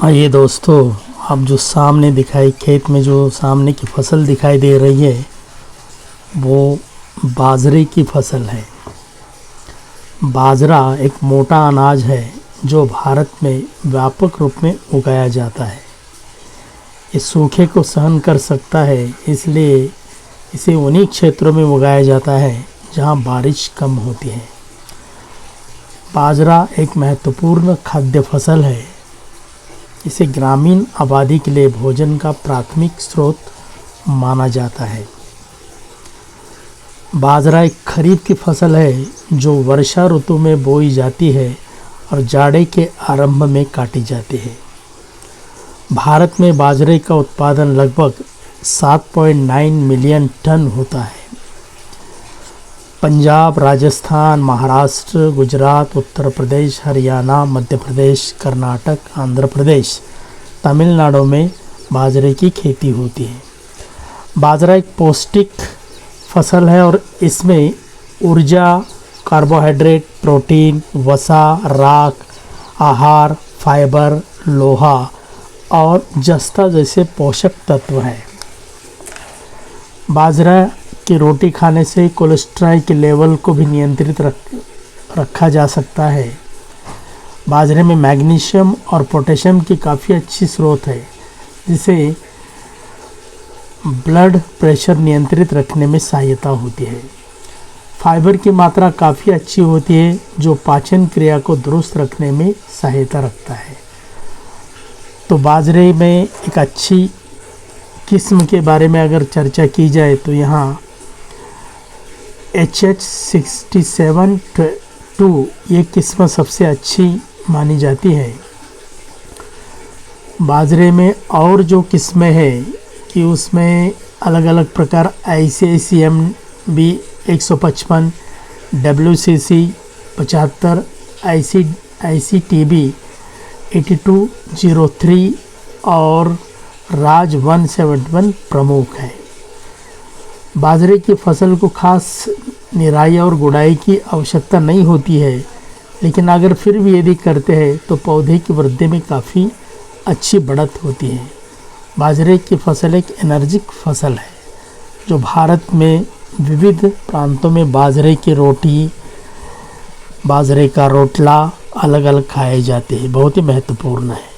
आइए दोस्तों, आप जो सामने दिखाई खेत में जो सामने की फसल दिखाई दे रही है वो बाजरे की फसल है। बाजरा एक मोटा अनाज है जो भारत में व्यापक रूप में उगाया जाता है। ये सूखे को सहन कर सकता है, इसलिए इसे उन्हीं क्षेत्रों में उगाया जाता है जहाँ बारिश कम होती है। बाजरा एक महत्वपूर्ण खाद्य फसल है। इसे ग्रामीण आबादी के लिए भोजन का प्राथमिक स्रोत माना जाता है। बाजरा एक खरीफ की फसल है जो वर्षा ऋतु में बोई जाती है और जाड़े के आरंभ में काटी जाती है। भारत में बाजरे का उत्पादन लगभग 7.9 मिलियन टन होता है। पंजाब, राजस्थान, महाराष्ट्र, गुजरात, उत्तर प्रदेश, हरियाणा, मध्य प्रदेश, कर्नाटक, आंध्र प्रदेश, तमिलनाडु में बाजरे की खेती होती है। बाजरा एक पौष्टिक फसल है और इसमें ऊर्जा, कार्बोहाइड्रेट, प्रोटीन, वसा, राख, आहार, फाइबर, लोहा और जस्ता जैसे पोषक तत्व हैं। बाजरा की रोटी खाने से कोलेस्ट्रॉल के लेवल को भी नियंत्रित रखा जा सकता है। बाजरे में मैग्नीशियम और पोटेशियम की काफ़ी अच्छी स्रोत है, जिसे ब्लड प्रेशर नियंत्रित रखने में सहायता होती है। फाइबर की मात्रा काफ़ी अच्छी होती है जो पाचन क्रिया को दुरुस्त रखने में सहायता रखता है। तो बाजरे में एक अच्छी किस्म के बारे में अगर चर्चा की जाए तो यहाँ HH67-2 ये किस्म सबसे अच्छी मानी जाती है। बाजरे में और जो किस्में हैं कि उसमें अलग अलग प्रकार ICICM भी 155, WCC 75, ICTB 8203 और राज 171 प्रमुख है। बाजरे की फसल को खास निराई और गुड़ाई की आवश्यकता नहीं होती है, लेकिन अगर फिर भी यदि करते हैं तो पौधे की वृद्धि में काफ़ी अच्छी बढ़त होती है। बाजरे की फसल एक एनर्जिक फसल है जो भारत में विविध प्रांतों में बाजरे की रोटी, बाजरे का रोटला अलग अलग खाए जाते हैं। बहुत ही महत्वपूर्ण है।